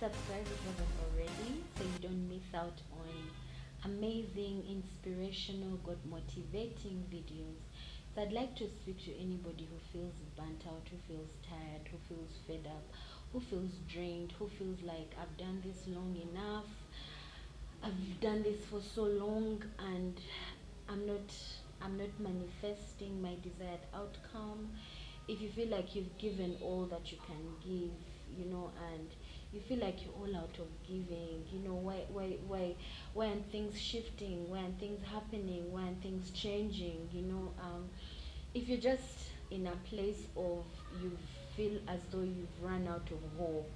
subscribe if you haven't already so you don't miss out on amazing, inspirational, God motivating videos. So I'd like to speak to anybody who feels burnt out, who feels tired, who feels fed up, who feels drained, who feels like I've done this long enough. I've done this for so long and I'm not I'm not manifesting my desired outcome. If you feel like you've given all that you can give, and you feel like you're all out of giving, why aren't things shifting? Why aren't things happening? Why aren't things changing? If you're just in a place of you feel as though you've run out of hope,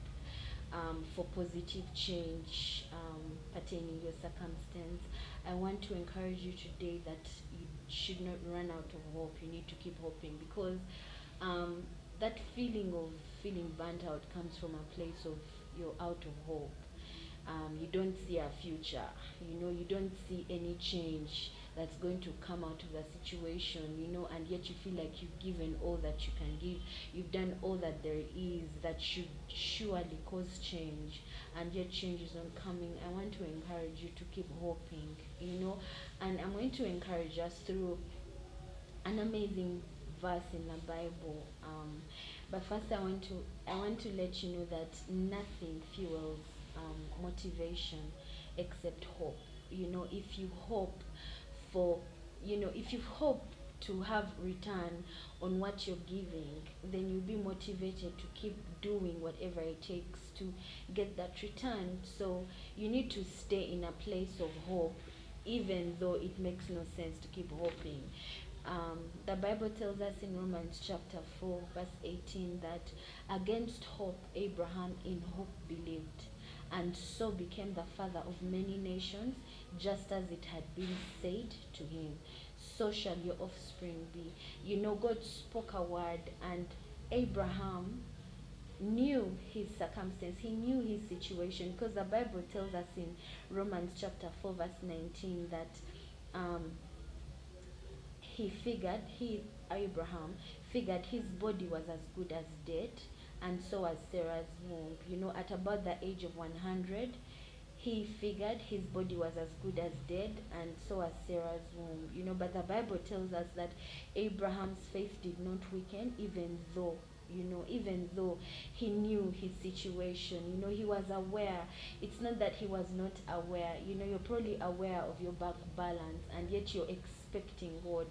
for positive change pertaining your circumstance, I want to encourage you today that you should not run out of hope. You need to keep hoping because um, that feeling of feeling burnt out comes from a place of you're out of hope. You don't see a future, you don't see any change that's going to come out of the situation, and yet you feel like you've given all that you can give. You've done all that there is that should surely cause change, and yet change is not coming. I want to encourage you to keep hoping, and I'm going to encourage us through an amazing verse in the Bible. But first, I want to let you know that nothing fuels motivation except hope. If you hope for, if you hope to have return on what you're giving, then you'll be motivated to keep doing whatever it takes to get that return. So you need to stay in a place of hope, even though it makes no sense to keep hoping. The Bible tells us in Romans chapter 4, verse 18, that against hope, Abraham in hope believed, and so became the father of many nations, just as it had been said to him, so shall your offspring be. God spoke a word, and Abraham knew his circumstance, he knew his situation, because the Bible tells us in Romans chapter 4, verse 19, that um, Abraham figured his body was as good as dead, and so was Sarah's womb. At about the age of 100, he figured his body was as good as dead, and so was Sarah's womb. But the Bible tells us that Abraham's faith did not weaken, even though he knew his situation. He was aware. It's not that he was not aware. You're probably aware of your bank balance, and yet you're expecting God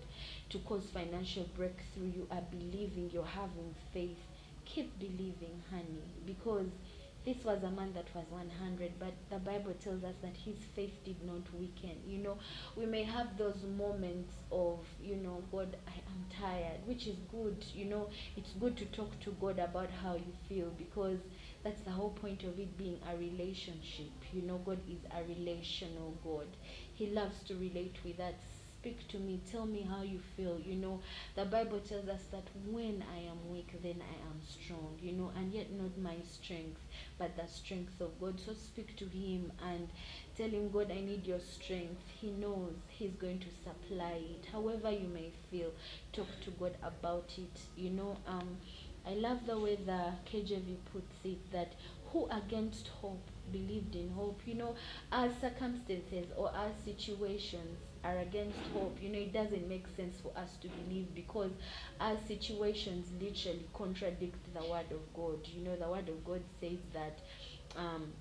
to cause financial breakthrough. You are believing, you're having faith. Keep believing, honey, because this was a man that was 100, but the Bible tells us that his faith did not weaken. We may have those moments of, God, I am tired, which is good. It's good to talk to God about how you feel, because that's the whole point of it being a relationship. God is a relational God. He loves to relate with us. Speak to me, tell me how you feel. The Bible tells us that when I am weak, then I am strong, and yet not my strength, but the strength of God. So speak to him and tell him, God, I need your strength. He knows he's going to supply it. However you may feel, talk to God about it. I love the way the KJV puts it, that who against hope believed in hope. Our circumstances or our situations are against hope. It doesn't make sense for us to believe, because our situations literally contradict the word of God. The word of God says that um,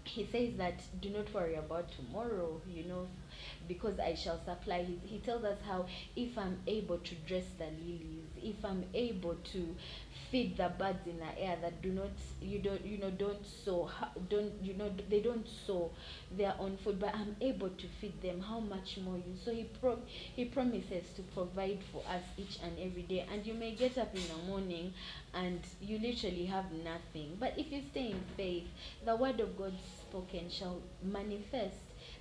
he says that do not worry about tomorrow, because I shall supply. He tells us how, if I'm able to dress the lilies, if I'm able to feed the birds in the air that do not, don't sow, they don't sow their own food, but I'm able to feed them, how much more you? So he promises to provide for us each and every day. And you may get up in the morning and you literally have nothing, but if you stay in faith, the word of God spoken shall manifest,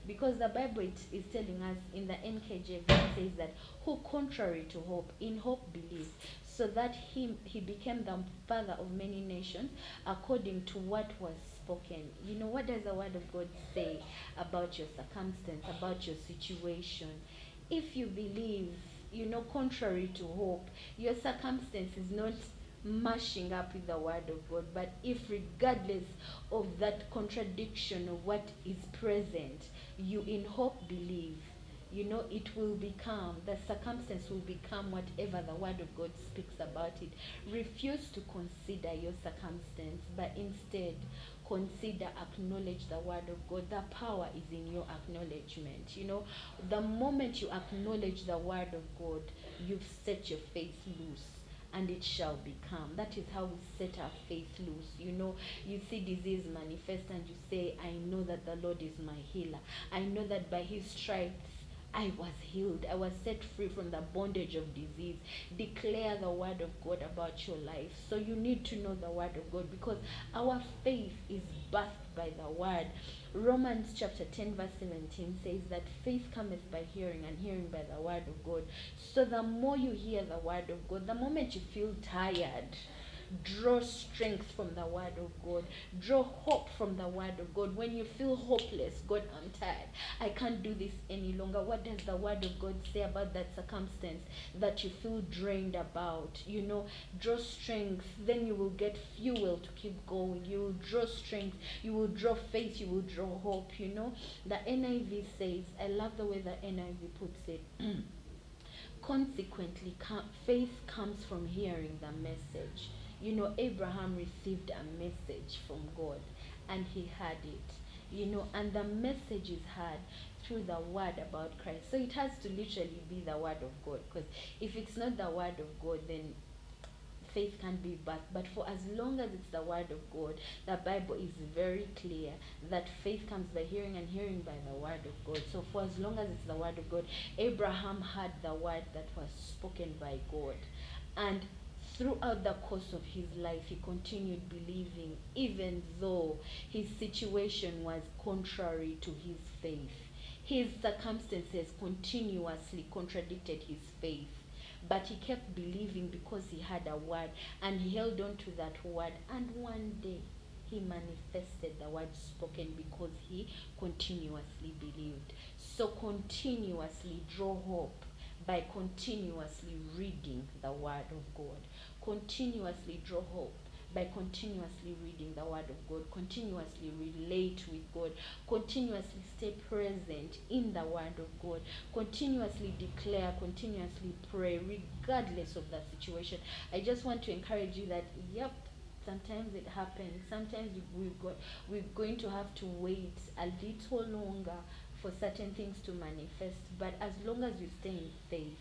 because the Bible is telling us in the NKJV, it says that who contrary to hope, in hope believed, so that he became the father of many nations, according to what was spoken. What does the word of God say about your circumstance, about your situation? If you believe, contrary to hope, your circumstance is not mashing up with the word of God. But if regardless of that contradiction of what is present, you in hope believe, it will become, the circumstance will become whatever the word of God speaks about it. Refuse to consider your circumstance, but instead consider, acknowledge the word of God. The power is in your acknowledgement. The moment you acknowledge the word of God, you've set your faith loose, and it shall become. That is how we set our faith loose. You see disease manifest and you say, I know that the Lord is my healer. I know that by his stripes I was healed. I was set free from the bondage of disease. Declare the word of God about your life. So you need to know the word of God, because our faith is birthed by the word. Romans chapter 10 verse 17 says that faith cometh by hearing, and hearing by the word of God. So the more you hear the word of God, the moment you feel tired, draw strength from the word of God. Draw hope from the word of God. When you feel hopeless, God, I'm tired, I can't do this any longer, what does the word of God say about that circumstance that you feel drained about? Draw strength. Then you will get fuel to keep going. You will draw strength, you will draw faith, you will draw hope. The NIV says, I love the way the NIV puts it. Consequently, faith comes from hearing the message. Abraham received a message from God, and he heard it. And the message is heard through the word about Christ. So it has to literally be the word of God, because if it's not the word of God, then faith can't be birthed. But for as long as it's the word of God, the Bible is very clear that faith comes by hearing, and hearing by the word of God. So for as long as it's the word of God, Abraham had the word that was spoken by God, and throughout the course of his life he continued believing, even though his situation was contrary to his faith. His circumstances continuously contradicted his faith, but he kept believing because he had a word, and he held on to that word. And one day he manifested the word spoken, because he continuously believed. So continuously draw hope by continuously reading the word of God. Continuously draw hope by continuously reading the word of God. Continuously relate with God. Continuously stay present in the word of God. Continuously declare, continuously pray, regardless of the situation. I just want to encourage you that, yep, sometimes it happens. Sometimes we're going to have to wait a little longer for certain things to manifest. But as long as you stay in faith,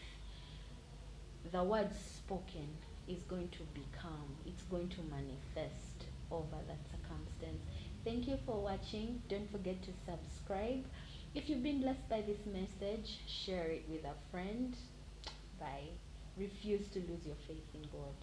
the word spoken is going to become, it's going to manifest over that circumstance. Thank you for watching. Don't forget to subscribe. If you've been blessed by this message, share it with a friend. Bye. Refuse to lose your faith in God.